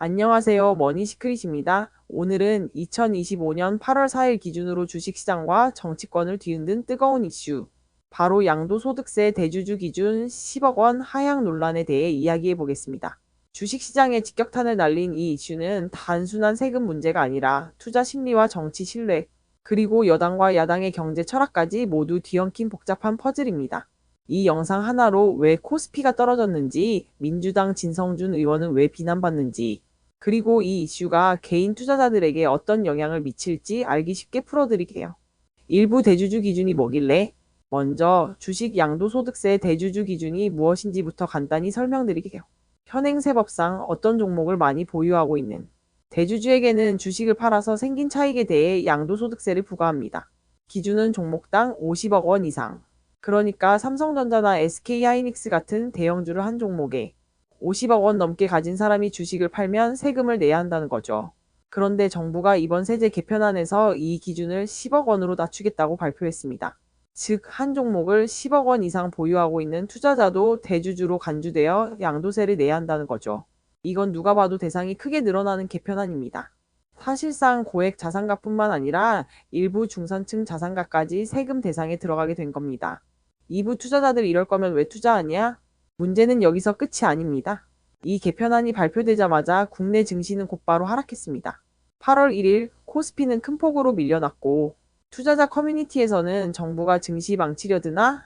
안녕하세요. 머니시크릿입니다. 오늘은 2025년 8월 4일 기준으로 주식시장과 정치권을 뒤흔든 뜨거운 이슈, 바로 양도소득세 대주주 기준 10억 원 하향 논란에 대해 이야기해 보겠습니다. 주식시장에 직격탄을 날린 이 이슈는 단순한 세금 문제가 아니라 투자 심리와 정치 신뢰, 그리고 여당과 야당의 경제 철학까지 모두 뒤엉킨 복잡한 퍼즐입니다. 이 영상 하나로 왜 코스피가 떨어졌는지, 민주당 진성준 의원은 왜 비난받는지, 그리고 이 이슈가 개인 투자자들에게 어떤 영향을 미칠지 알기 쉽게 풀어드릴게요. 일부 대주주 기준이 뭐길래? 먼저 주식 양도소득세 대주주 기준이 무엇인지부터 간단히 설명드릴게요. 현행세법상 어떤 종목을 많이 보유하고 있는 대주주에게는 주식을 팔아서 생긴 차익에 대해 양도소득세를 부과합니다. 기준은 종목당 50억 원 이상. 그러니까 삼성전자나 SK하이닉스 같은 대형주를 한 종목에 50억 원 넘게 가진 사람이 주식을 팔면 세금을 내야 한다는 거죠. 그런데 정부가 이번 세제 개편안에서 이 기준을 10억 원으로 낮추겠다고 발표했습니다. 즉, 한 종목을 10억 원 이상 보유하고 있는 투자자도 대주주로 간주되어 양도세를 내야 한다는 거죠. 이건 누가 봐도 대상이 크게 늘어나는 개편안입니다. 사실상 고액 자산가뿐만 아니라 일부 중산층 자산가까지 세금 대상에 들어가게 된 겁니다. 이부 투자자들 이럴 거면 왜 투자하냐? 문제는 여기서 끝이 아닙니다. 이 개편안이 발표되자마자 국내 증시는 곧바로 하락했습니다. 8월 1일 코스피는 큰 폭으로 밀려났고, 투자자 커뮤니티에서는 정부가 증시 망치려 드나?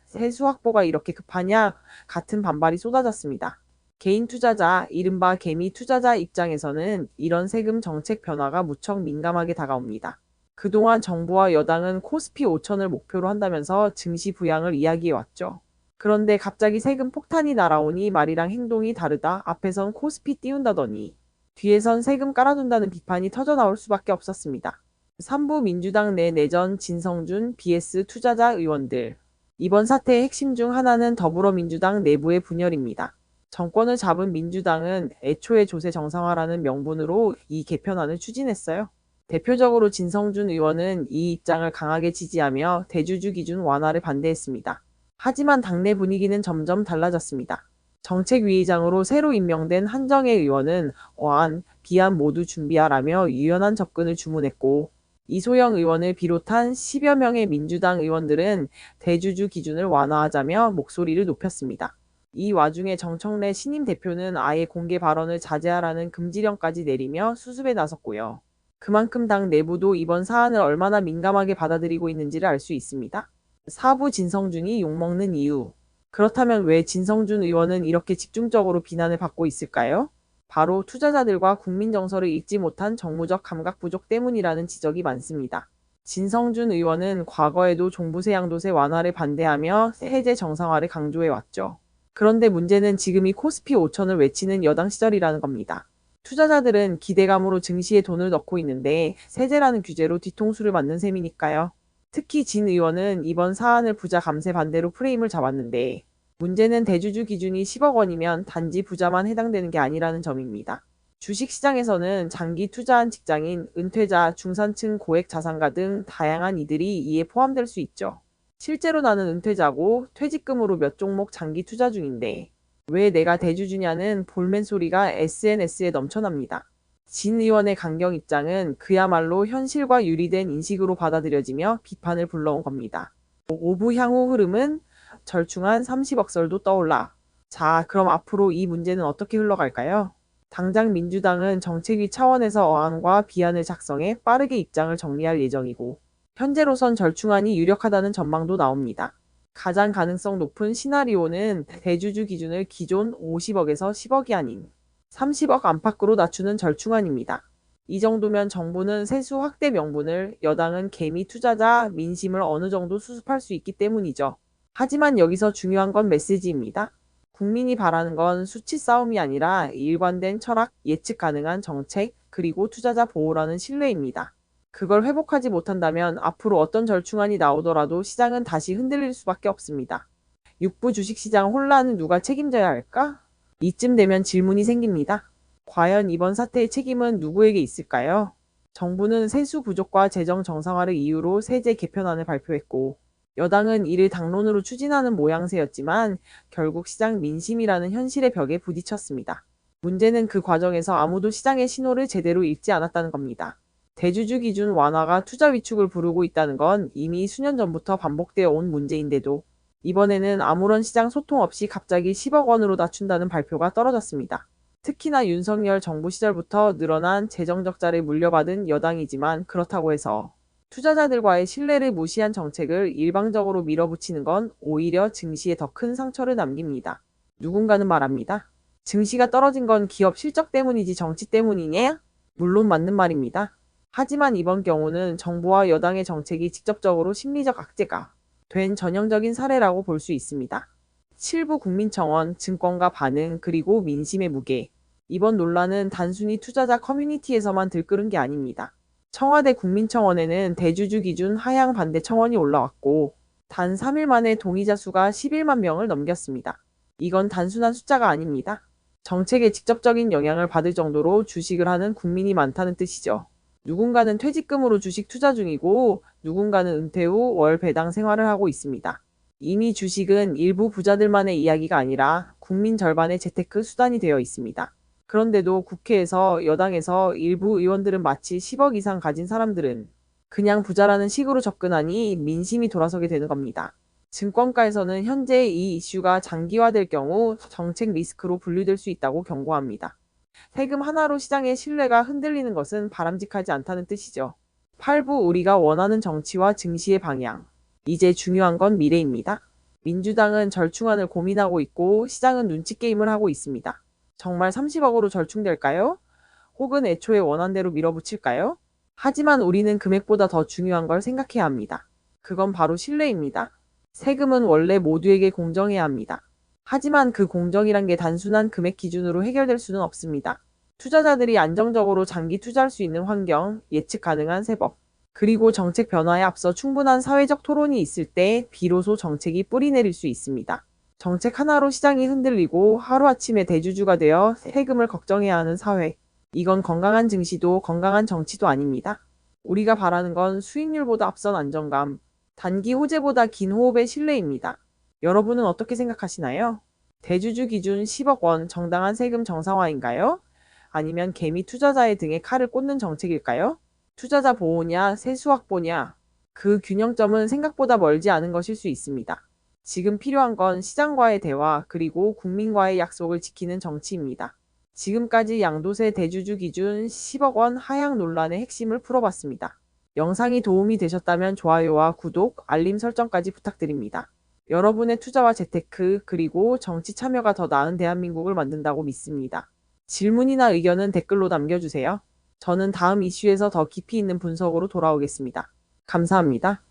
세수 확보가 이렇게 급하냐? 같은 반발이 쏟아졌습니다. 개인 투자자, 이른바 개미 투자자 입장에서는 이런 세금 정책 변화가 무척 민감하게 다가옵니다. 그동안 정부와 여당은 코스피 5천을 목표로 한다면서 증시 부양을 이야기해왔죠. 그런데 갑자기 세금 폭탄이 날아오니 말이랑 행동이 다르다. 앞에선 코스피 띄운다더니 뒤에선 세금 깔아둔다는 비판이 터져나올 수밖에 없었습니다. 3부 민주당 내 내전 진성준 BS 투자자 의원들. 이번 사태의 핵심 중 하나는 더불어민주당 내부의 분열입니다. 정권을 잡은 민주당은 애초에 조세 정상화라는 명분으로 이 개편안을 추진했어요. 대표적으로 진성준 의원은 이 입장을 강하게 지지하며 대주주 기준 완화를 반대했습니다. 하지만 당내 분위기는 점점 달라졌습니다. 정책위의장으로 새로 임명된 한정혜 의원은 어안, 비안 모두 준비하라며 유연한 접근을 주문했고, 이소영 의원을 비롯한 10여 명의 민주당 의원들은 대주주 기준을 완화하자며 목소리를 높였습니다. 이 와중에 정청래 신임 대표는 아예 공개 발언을 자제하라는 금지령까지 내리며 수습에 나섰고요. 그만큼 당 내부도 이번 사안을 얼마나 민감하게 받아들이고 있는지를 알 수 있습니다. 사부 진성준이 욕먹는 이유. 그렇다면 왜 진성준 의원은 이렇게 집중적으로 비난을 받고 있을까요? 바로 투자자들과 국민 정서를 읽지 못한 정무적 감각 부족 때문이라는 지적이 많습니다. 진성준 의원은 과거에도 종부세 양도세 완화를 반대하며 세제 정상화를 강조해왔죠. 그런데 문제는 지금이 코스피 5천을 외치는 여당 시절이라는 겁니다. 투자자들은 기대감으로 증시에 돈을 넣고 있는데 세제라는 규제로 뒤통수를 맞는 셈이니까요. 특히 진 의원은 이번 사안을 부자 감세 반대로 프레임을 잡았는데, 문제는 대주주 기준이 10억 원이면 단지 부자만 해당되는 게 아니라는 점입니다. 주식시장에서는 장기 투자한 직장인, 은퇴자, 중산층 고액 자산가 등 다양한 이들이 이에 포함될 수 있죠. 실제로 나는 은퇴자고 퇴직금으로 몇 종목 장기 투자 중인데 왜 내가 대주주냐는 볼멘 소리가 SNS에 넘쳐납니다. 진 의원의 강경 입장은 그야말로 현실과 유리된 인식으로 받아들여지며 비판을 불러온 겁니다. 오부 향후 흐름은 절충한 30억 설도 떠올라. 자, 그럼 앞으로 이 문제는 어떻게 흘러갈까요? 당장 민주당은 정책위 차원에서 어안과 비안을 작성해 빠르게 입장을 정리할 예정이고, 현재로선 절충안이 유력하다는 전망도 나옵니다. 가장 가능성 높은 시나리오는 대주주 기준을 기존 50억에서 10억이 아닌 30억 안팎으로 낮추는 절충안입니다. 이 정도면 정부는 세수 확대 명분을, 여당은 개미 투자자 민심을 어느 정도 수습할 수 있기 때문이죠. 하지만 여기서 중요한 건 메시지입니다. 국민이 바라는 건 수치 싸움이 아니라 일관된 철학, 예측 가능한 정책, 그리고 투자자 보호라는 신뢰입니다. 그걸 회복하지 못한다면 앞으로 어떤 절충안이 나오더라도 시장은 다시 흔들릴 수밖에 없습니다. 6부 주식시장 혼란은 누가 책임져야 할까? 이쯤 되면 질문이 생깁니다. 과연 이번 사태의 책임은 누구에게 있을까요? 정부는 세수 부족과 재정 정상화를 이유로 세제 개편안을 발표했고, 여당은 이를 당론으로 추진하는 모양새였지만 결국 시장 민심이라는 현실의 벽에 부딪혔습니다. 문제는 그 과정에서 아무도 시장의 신호를 제대로 읽지 않았다는 겁니다. 대주주 기준 완화가 투자 위축을 부르고 있다는 건 이미 수년 전부터 반복되어 온 문제인데도 이번에는 아무런 시장 소통 없이 갑자기 10억 원으로 낮춘다는 발표가 떨어졌습니다. 특히나 윤석열 정부 시절부터 늘어난 재정 적자를 물려받은 여당이지만 그렇다고 해서 투자자들과의 신뢰를 무시한 정책을 일방적으로 밀어붙이는 건 오히려 증시에 더 큰 상처를 남깁니다. 누군가는 말합니다. 증시가 떨어진 건 기업 실적 때문이지 정치 때문이냐? 물론 맞는 말입니다. 하지만 이번 경우는 정부와 여당의 정책이 직접적으로 심리적 악재가 된 전형적인 사례라고 볼 수 있습니다. 7부 국민청원, 증권가 반응, 그리고 민심의 무게. 이번 논란은 단순히 투자자 커뮤니티에서만 들끓은 게 아닙니다. 청와대 국민청원에는 대주주 기준 하향 반대 청원이 올라왔고 단 3일 만에 동의자 수가 11만 명을 넘겼습니다. 이건 단순한 숫자가 아닙니다. 정책에 직접적인 영향을 받을 정도로 주식을 하는 국민이 많다는 뜻이죠. 누군가는 퇴직금으로 주식 투자 중이고 누군가는 은퇴 후 월 배당 생활을 하고 있습니다. 이미 주식은 일부 부자들만의 이야기가 아니라 국민 절반의 재테크 수단이 되어 있습니다. 그런데도 국회에서 여당에서 일부 의원들은 마치 10억 이상 가진 사람들은 그냥 부자라는 식으로 접근하니 민심이 돌아서게 되는 겁니다. 증권가에서는 현재 이 이슈가 장기화될 경우 정책 리스크로 분류될 수 있다고 경고합니다. 세금 하나로 시장의 신뢰가 흔들리는 것은 바람직하지 않다는 뜻이죠. 8부 우리가 원하는 정치와 증시의 방향. 이제 중요한 건 미래입니다. 민주당은 절충안을 고민하고 있고 시장은 눈치 게임을 하고 있습니다. 정말 30억으로 절충될까요? 혹은 애초에 원한대로 밀어붙일까요? 하지만 우리는 금액보다 더 중요한 걸 생각해야 합니다. 그건 바로 신뢰입니다. 세금은 원래 모두에게 공정해야 합니다. 하지만 그 공정이란 게 단순한 금액 기준으로 해결될 수는 없습니다. 투자자들이 안정적으로 장기 투자할 수 있는 환경, 예측 가능한 세법, 그리고 정책 변화에 앞서 충분한 사회적 토론이 있을 때 비로소 정책이 뿌리 내릴 수 있습니다. 정책 하나로 시장이 흔들리고 하루아침에 대주주가 되어 세금을 걱정해야 하는 사회. 이건 건강한 증시도 건강한 정치도 아닙니다. 우리가 바라는 건 수익률보다 앞선 안정감, 단기 호재보다 긴 호흡의 신뢰입니다. 여러분은 어떻게 생각하시나요? 대주주 기준 10억 원 정당한 세금 정상화인가요? 아니면 개미 투자자의 등에 칼을 꽂는 정책일까요? 투자자 보호냐, 세수 확보냐, 그 균형점은 생각보다 멀지 않은 것일 수 있습니다. 지금 필요한 건 시장과의 대화, 그리고 국민과의 약속을 지키는 정치입니다. 지금까지 양도세 대주주 기준 10억 원 하향 논란의 핵심을 풀어봤습니다. 영상이 도움이 되셨다면 좋아요와 구독, 알림 설정까지 부탁드립니다. 여러분의 투자와 재테크, 그리고 정치 참여가 더 나은 대한민국을 만든다고 믿습니다. 질문이나 의견은 댓글로 남겨주세요. 저는 다음 이슈에서 더 깊이 있는 분석으로 돌아오겠습니다. 감사합니다.